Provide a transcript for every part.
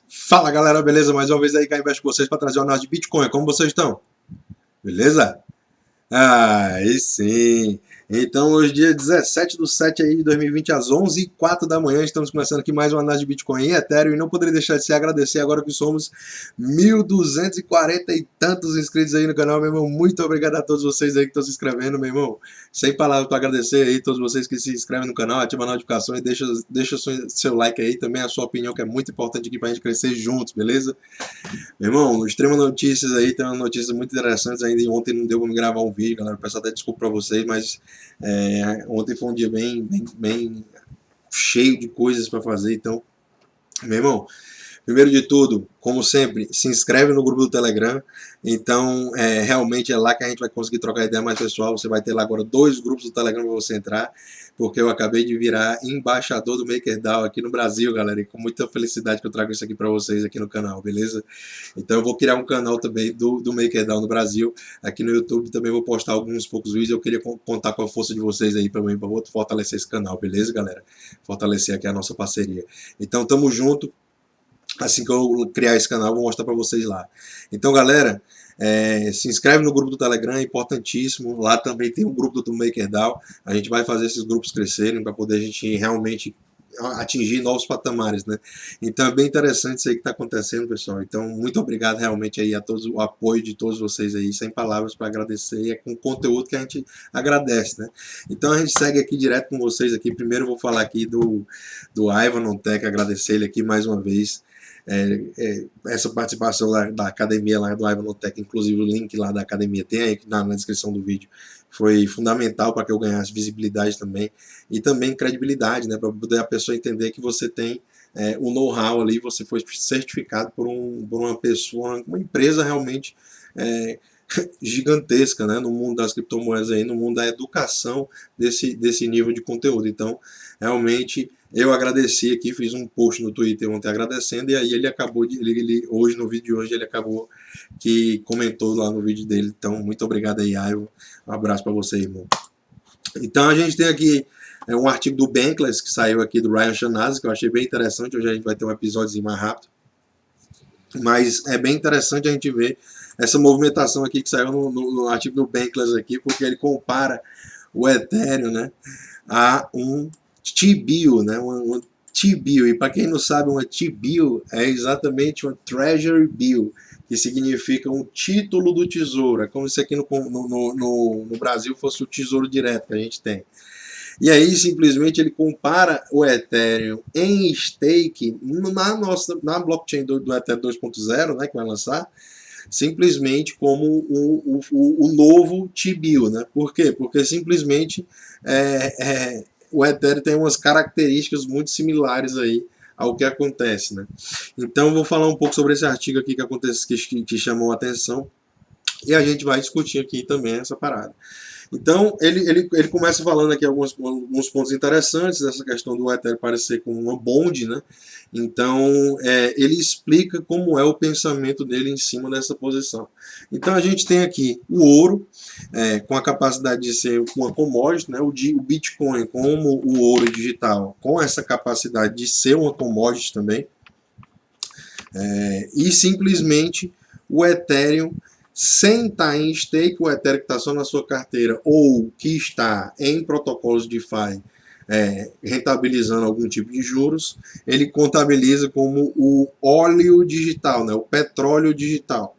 Fala galera, beleza? Mais uma vez aí cá embaixo com vocês para trazer uma análise de Bitcoin. Como vocês estão? Beleza? Aí sim. Então hoje dia 17/7 aí de 2020 às 11h04 da manhã estamos começando aqui mais uma análise de Bitcoin e Ethereum e não poderia deixar de se agradecer agora que somos 1.240 e tantos inscritos aí no canal, meu irmão. Muito obrigado a todos vocês aí que estão se inscrevendo, meu irmão. Sem palavras para agradecer aí todos vocês que se inscrevem no canal, ativa a notificação e deixa seu like aí, também a sua opinião que é muito importante aqui para a gente crescer juntos, beleza? Meu irmão, no Extrema Notícias aí tem umas notícias muito interessantes ainda e ontem não deu pra me gravar um vídeo, galera. Peço até desculpa pra vocês, mas ontem foi um dia bem cheio de coisas pra fazer, então, meu irmão, primeiro de tudo, como sempre, se inscreve no grupo do Telegram. Então, realmente é lá que a gente vai conseguir trocar ideia mais pessoal. Você vai ter lá agora 2 grupos do Telegram para você entrar, porque eu acabei de virar embaixador do MakerDAO aqui no Brasil, galera, e com muita felicidade que eu trago isso aqui para vocês aqui no canal, beleza? Então eu vou criar um canal também do MakerDAO no Brasil, aqui no YouTube também vou postar alguns poucos vídeos. Eu queria contar com a força de vocês aí para fortalecer esse canal, beleza, galera? Fortalecer aqui a nossa parceria. Então, tamo junto. Assim que eu criar esse canal, eu vou mostrar para vocês lá. Então, galera, se inscreve no grupo do Telegram, é importantíssimo. Lá também tem o grupo do MakerDAO. A gente vai fazer esses grupos crescerem para poder a gente realmente atingir novos patamares, né? Então é bem interessante isso aí que está acontecendo, pessoal. Então, muito obrigado realmente aí a todos, o apoio de todos vocês aí, sem palavras para agradecer, e é com conteúdo que a gente agradece, né? Então a gente segue aqui direto com vocês aqui. Primeiro eu vou falar aqui do Ivan on Tech, agradecer ele aqui mais uma vez. Essa participação lá da academia lá do Ivan on Tech, inclusive o link lá da academia tem aí na descrição do vídeo, foi fundamental para que eu ganhasse visibilidade também e também credibilidade, né, para poder a pessoa entender que você tem o know-how ali, você foi certificado por uma pessoa, uma empresa realmente gigantesca, né, no mundo das criptomoedas aí, no mundo da educação desse nível de conteúdo. Então, realmente eu agradeci aqui, fiz um post no Twitter ontem agradecendo, e aí ele acabou hoje, no vídeo de hoje, ele acabou que comentou lá no vídeo dele. Então, muito obrigado aí, Ivo. Um abraço para você, irmão. Então, a gente tem aqui um artigo do Bankless, que saiu aqui do Ryan Shanazi, que eu achei bem interessante. Hoje a gente vai ter um episódio mais rápido. Mas é bem interessante a gente ver essa movimentação aqui que saiu no artigo do Bankless aqui, porque ele compara o Ethereum, né, a um T-bill, né? Uma T-bill. E para quem não sabe, uma T-bill é exatamente uma Treasury Bill, que significa um título do tesouro. É como se aqui no Brasil fosse o tesouro direto que a gente tem. E aí, simplesmente, ele compara o Ethereum em stake na blockchain do Ethereum 2.0, né, que vai lançar, simplesmente como o novo T-bill, né? Por quê? Porque simplesmente o Ethereum tem umas características muito similares aí ao que acontece, né? Então eu vou falar um pouco sobre esse artigo aqui que chamou a atenção, e a gente vai discutir aqui também essa parada. Então, ele começa falando aqui alguns pontos interessantes, essa questão do Ethereum parecer com uma bond, né? Então, ele explica como é o pensamento dele em cima dessa posição. Então, a gente tem aqui o ouro, com a capacidade de ser uma commodity, né? O Bitcoin como o ouro digital, com essa capacidade de ser uma commodity também, e simplesmente o Ethereum, sem estar em stake, o Ethereum que está só na sua carteira ou que está em protocolos DeFi rentabilizando algum tipo de juros, ele contabiliza como o óleo digital, né, o petróleo digital.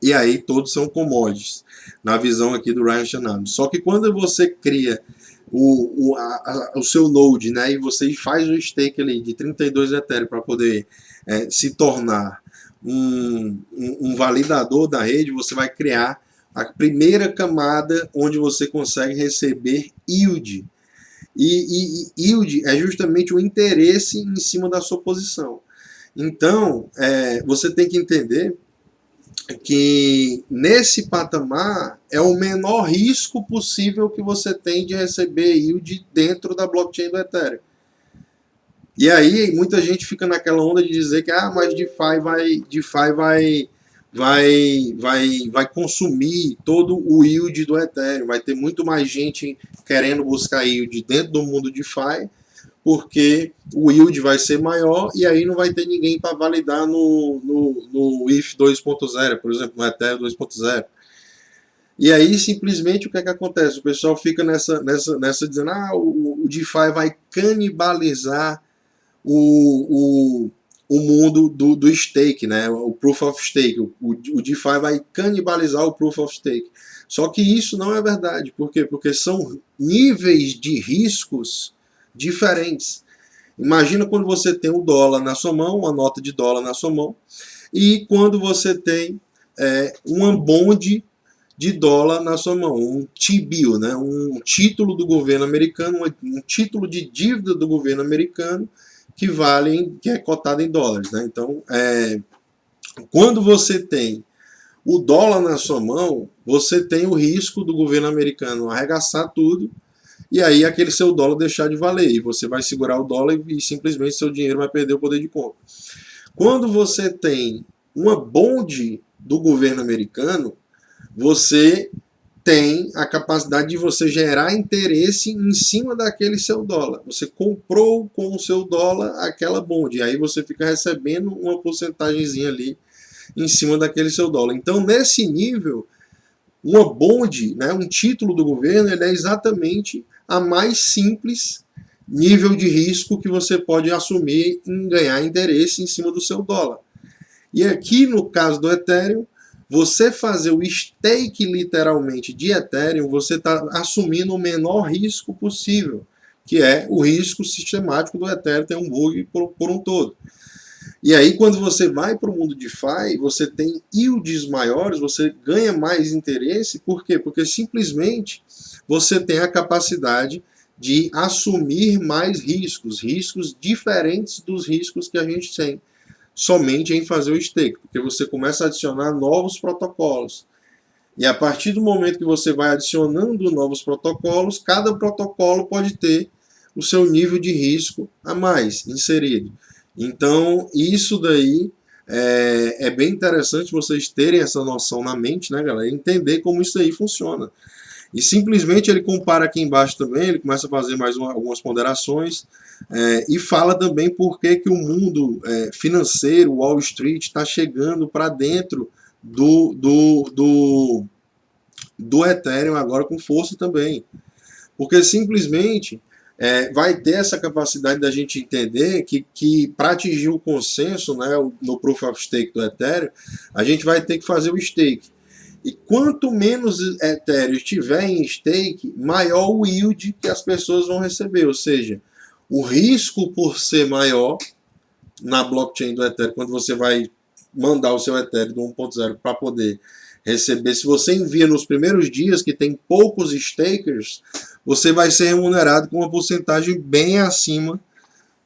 E aí todos são commodities, na visão aqui do Ryan Shanahan. Só que quando você cria o seu node, né, e você faz o stake ali de 32 Ethereum para poder se tornar um validador da rede, você vai criar a primeira camada onde você consegue receber yield. E yield é justamente o interesse em cima da sua posição. Então, você tem que entender que nesse patamar é o menor risco possível que você tem de receber yield dentro da blockchain do Ethereum. E aí muita gente fica naquela onda de dizer que mas DeFi vai vai consumir todo o yield do Ethereum. Vai ter muito mais gente querendo buscar yield dentro do mundo DeFi, porque o yield vai ser maior e aí não vai ter ninguém para validar no ETH 2.0, por exemplo, no Ethereum 2.0. E aí, simplesmente, o que é que acontece? O pessoal fica nessa dizendo, o DeFi vai canibalizar o mundo do stake, né? O Proof of Stake. O DeFi vai canibalizar o Proof of Stake. Só que isso não é verdade. Por quê? Porque são níveis de riscos diferentes. Imagina quando você tem o dólar na sua mão, uma nota de dólar na sua mão, e quando você tem uma bond de dólar na sua mão, um T-bill, né? Um título do governo americano, um título de dívida do governo americano que é cotado em dólares, né? Então, quando você tem o dólar na sua mão, você tem o risco do governo americano arregaçar tudo e aí aquele seu dólar deixar de valer e você vai segurar o dólar e simplesmente seu dinheiro vai perder o poder de compra. Quando você tem uma bond do governo americano, você tem a capacidade de você gerar interesse em cima daquele seu dólar. Você comprou com o seu dólar aquela bond, e aí você fica recebendo uma porcentagemzinha ali em cima daquele seu dólar. Então, nesse nível, uma bond, né, um título do governo, ele é exatamente a mais simples nível de risco que você pode assumir em ganhar interesse em cima do seu dólar. E aqui, no caso do Ethereum, você fazer o stake literalmente de Ethereum, você está assumindo o menor risco possível, que é o risco sistemático do Ethereum ter um bug por um todo. E aí, quando você vai para o mundo DeFi, você tem yields maiores, você ganha mais interesse. Por quê? Porque simplesmente você tem a capacidade de assumir mais riscos, riscos diferentes dos riscos que a gente tem somente em fazer o stake, porque você começa a adicionar novos protocolos. E a partir do momento que você vai adicionando novos protocolos, cada protocolo pode ter o seu nível de risco a mais inserido. Então, isso daí é bem interessante vocês terem essa noção na mente, né, galera? Entender como isso aí funciona. E simplesmente ele compara aqui embaixo também, ele começa a fazer mais algumas ponderações e fala também por que o mundo financeiro, Wall Street, está chegando para dentro do Ethereum agora com força também. Porque simplesmente vai ter essa capacidade da gente entender que para atingir o consenso, né, no Proof of Stake do Ethereum, a gente vai ter que fazer o stake. E quanto menos Ethereum tiver em stake, maior o yield que as pessoas vão receber. Ou seja, o risco por ser maior na blockchain do Ethereum, quando você vai mandar o seu Ethereum do 1.0 para poder receber, se você envia nos primeiros dias que tem poucos stakers, você vai ser remunerado com uma porcentagem bem acima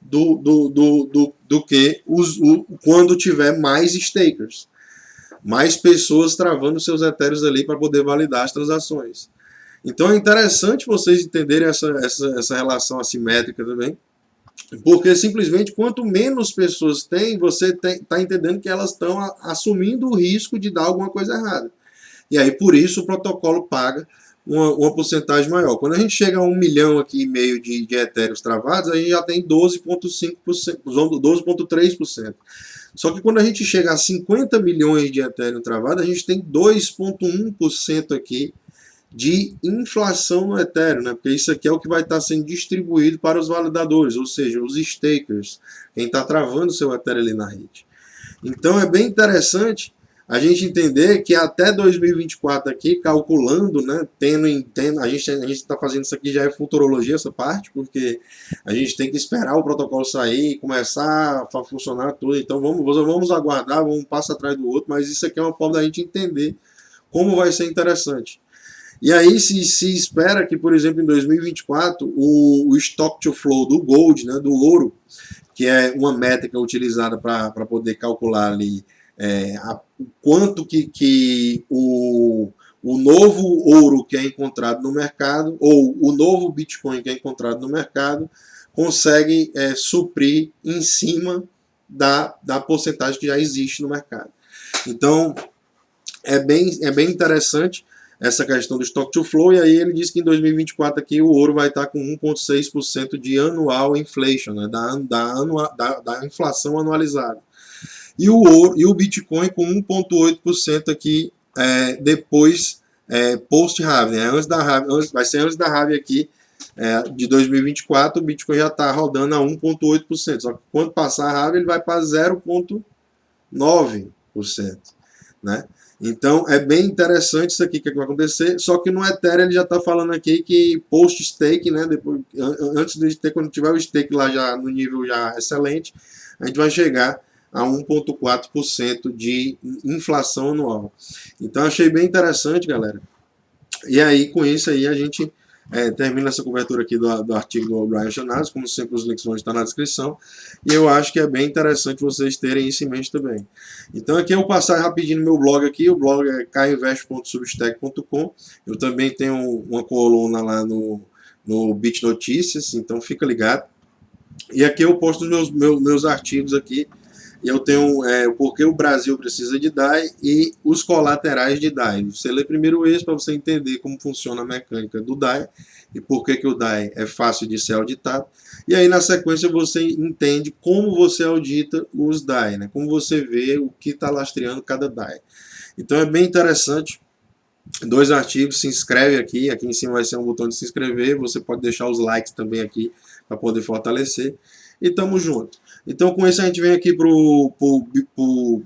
do que quando tiver mais stakers. Mais pessoas travando seus Ethereums ali para poder validar as transações. Então é interessante vocês entenderem essa relação assimétrica também, porque simplesmente quanto menos pessoas tem, você está entendendo que elas estão assumindo o risco de dar alguma coisa errada. E aí por isso o protocolo paga uma porcentagem maior. Quando a gente chega a 1,5 milhão aqui de Ethereums travados, a gente já tem 12,5%, 12,3%. Só que quando a gente chega a 50 milhões de Ethereum travados, a gente tem 2,1% aqui de inflação no Ethereum, né? Porque isso aqui é o que vai estar sendo distribuído para os validadores, ou seja, os stakers, quem está travando seu Ethereum ali na rede. Então é bem interessante a gente entender que até 2024 aqui, calculando, né, a gente está fazendo isso aqui, já é futurologia essa parte, porque a gente tem que esperar o protocolo sair, começar a funcionar tudo, então vamos aguardar, vamos um passo atrás do outro, mas isso aqui é uma forma da gente entender como vai ser interessante. E aí se espera que, por exemplo, em 2024, o stock to flow do gold, né, do ouro, que é uma métrica utilizada para poder calcular ali o quanto que o novo ouro que é encontrado no mercado, ou o novo Bitcoin que é encontrado no mercado, consegue suprir em cima da porcentagem que já existe no mercado. Então, É bem interessante essa questão do stock to flow, e aí ele diz que em 2024 aqui o ouro vai estar com 1,6% de anual inflation, né, da inflação anualizada. E o ouro e o Bitcoin com 1,8% aqui depois post-halving, né, antes da halving, vai ser antes da halving aqui de 2024, o Bitcoin já está rodando a 1,8%, só que quando passar a halving ele vai para 0,9%, né? Então é bem interessante isso aqui que vai acontecer, só que no Ethereum ele já está falando aqui que post-stake, né, depois, antes do stake, quando tiver o stake lá já no nível já excelente, a gente vai chegar a 1,4% de inflação anual. Então achei bem interessante, galera. E aí com isso aí a gente termina essa cobertura aqui do artigo do Brian Chanaz, como sempre os links vão estar na descrição, e eu acho que é bem interessante vocês terem isso em mente também. Então aqui eu vou passar rapidinho no meu blog aqui, o blog é caioinvest.substack.com, eu também tenho uma coluna lá no Bit Notícias, então fica ligado. E aqui eu posto os meus artigos aqui, e eu tenho o porquê o Brasil precisa de DAI e os colaterais de DAI. Você lê primeiro esse para você entender como funciona a mecânica do DAI e por que o DAI é fácil de ser auditado. E aí na sequência você entende como você audita os DAI, né? Como você vê o que está lastreando cada DAI. Então é bem interessante. Dois artigos, se inscreve aqui em cima vai ser um botão de se inscrever, você pode deixar os likes também aqui para poder fortalecer, e tamo junto. Então com isso a gente vem aqui pro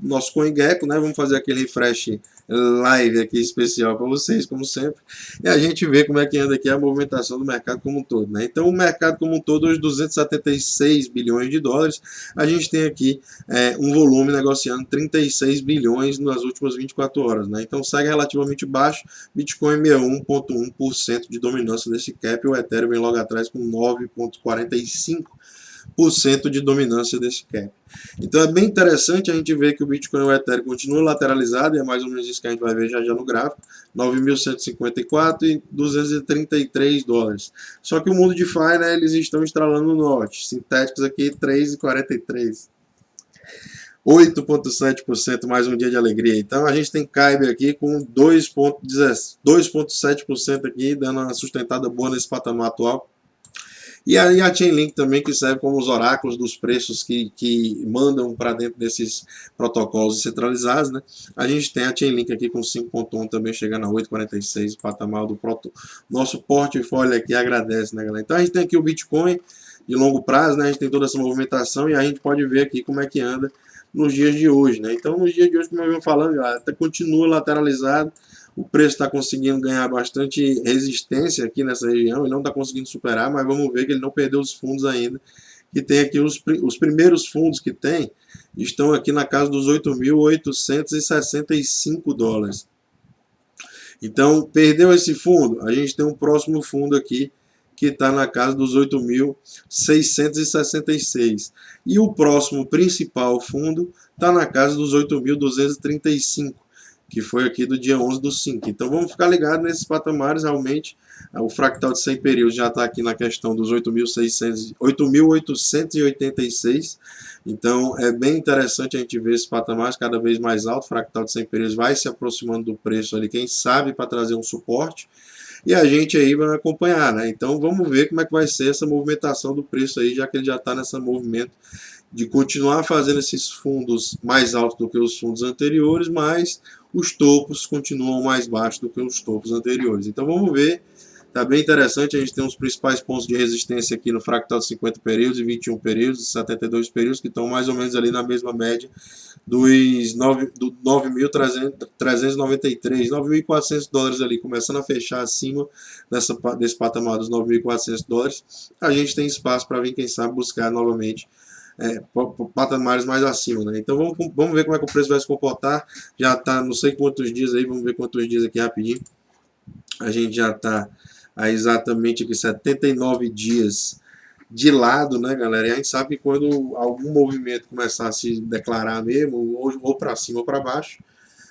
nosso CoinGecko, né? Vamos fazer aquele refresh live aqui especial para vocês, como sempre, e a gente vê como é que anda aqui a movimentação do mercado como um todo, né? Então o mercado como um todo, hoje 276 bilhões de dólares, a gente tem aqui um volume negociando 36 bilhões nas últimas 24 horas, né? Então segue relativamente baixo, Bitcoin 61,1% de dominância desse cap, e o Ethereum vem logo atrás com 9,45% de dominância desse cap. Então é bem interessante a gente ver que o Bitcoin e o Ethereum continuam lateralizados, e é mais ou menos isso que a gente vai ver já no gráfico, 9.154 e 233 dólares. Só que o mundo de DeFi, né, eles estão estralando no norte, sintéticos aqui 3,43. 8,7% mais um dia de alegria. Então a gente tem Kyber aqui com 2,7% aqui, dando uma sustentada boa nesse patamar atual. E aí a Chainlink também, que serve como os oráculos dos preços que mandam para dentro desses protocolos centralizados, né? A gente tem a Chainlink aqui com 5,1 também chegando a 8,46, o patamar do nosso portfólio aqui agradece, né, galera? Então a gente tem aqui o Bitcoin de longo prazo, né? A gente tem toda essa movimentação e a gente pode ver aqui como é que anda nos dias de hoje, né? Então nos dias de hoje, como eu venho falando, galera, continua lateralizado. O preço está conseguindo ganhar bastante resistência aqui nessa região e não está conseguindo superar, mas vamos ver que ele não perdeu os fundos ainda. Que tem aqui os primeiros fundos que tem estão aqui na casa dos 8.865 dólares. Então, perdeu esse fundo, a gente tem um próximo fundo aqui que está na casa dos 8.666. E o próximo principal fundo está na casa dos 8.235. Que foi aqui do dia 11 do 5. Então vamos ficar ligados nesses patamares, realmente. O fractal de 100 períodos já está aqui na questão dos 8.886. Então é bem interessante a gente ver esses patamares cada vez mais altos. O fractal de 100 períodos vai se aproximando do preço ali, quem sabe, para trazer um suporte. E a gente aí vai acompanhar, né? Então vamos ver como é que vai ser essa movimentação do preço aí, já que ele já está nesse movimento de continuar fazendo esses fundos mais altos do que os fundos anteriores, mas os topos continuam mais baixos do que os topos anteriores. Então vamos ver, tá bem interessante, a gente tem os principais pontos de resistência aqui no fractal de 50 períodos e 21 períodos, 72 períodos, que estão mais ou menos ali na mesma média dos 9.393, 9.400 dólares ali, começando a fechar acima desse patamar dos 9.400 dólares, a gente tem espaço para vir, quem sabe, buscar novamente patamares mais acima, né? Então vamos ver como é que o preço vai se comportar. Já está não sei quantos dias aí, vamos ver quantos dias aqui rapidinho. A gente já está exatamente aqui 79 dias de lado, né, galera? E a gente sabe que quando algum movimento começar a se declarar mesmo, ou para cima ou para baixo,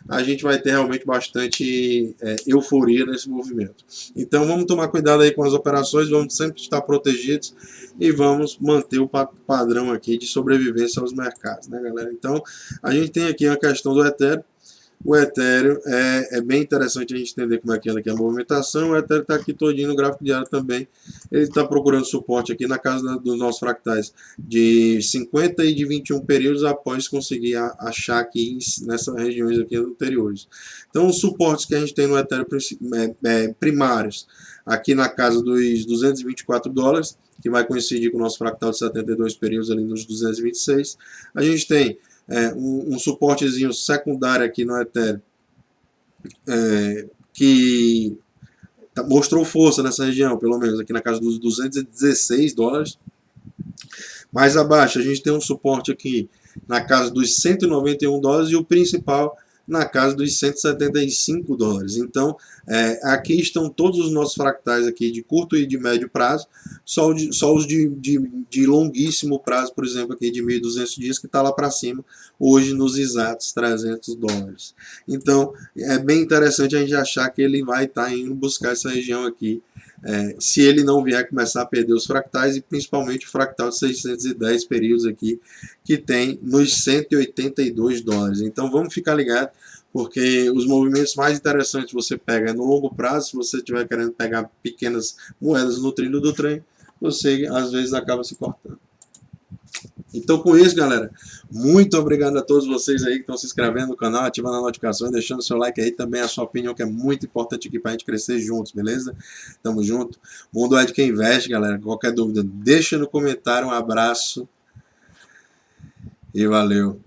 a gente vai ter realmente bastante euforia nesse movimento. Então vamos tomar cuidado aí com as operações, vamos sempre estar protegidos e vamos manter o padrão aqui de sobrevivência aos mercados, né, galera? Então a gente tem aqui a questão do Ethereum. O Ethereum é bem interessante a gente entender como é que é a movimentação. O Ethereum está aqui todinho no gráfico diário também. Ele está procurando suporte aqui na casa dos nossos fractais de 50 e de 21 períodos após conseguir achar aqui nessas regiões aqui anteriores. Então, os suportes que a gente tem no Ethereum primários, aqui na casa dos 224 dólares, que vai coincidir com o nosso fractal de 72 períodos ali nos 226. A gente tem um suportezinho secundário aqui no Ethereum, que mostrou força nessa região, pelo menos aqui na casa dos 216 dólares. Mais abaixo, a gente tem um suporte aqui na casa dos 191 dólares e o principal na casa dos 175 dólares. Então, aqui estão todos os nossos fractais aqui de curto e de médio prazo, só os de longuíssimo prazo, por exemplo, aqui de 1.200 dias, que está lá para cima, hoje nos exatos 300 dólares. Então, é bem interessante a gente achar que ele vai estar indo buscar essa região aqui, se ele não vier começar a perder os fractais, e principalmente o fractal de 610 períodos aqui, que tem nos 182 dólares. Então vamos ficar ligado, porque os movimentos mais interessantes você pega no longo prazo. Se você estiver querendo pegar pequenas moedas no trilho do trem, você às vezes acaba se cortando. Então, com isso, galera, muito obrigado a todos vocês aí que estão se inscrevendo no canal, ativando a notificação e deixando seu like aí, também a sua opinião, que é muito importante aqui pra gente crescer juntos, beleza? Tamo junto. O mundo é de quem investe, galera. Qualquer dúvida, deixa no comentário. Um abraço e valeu.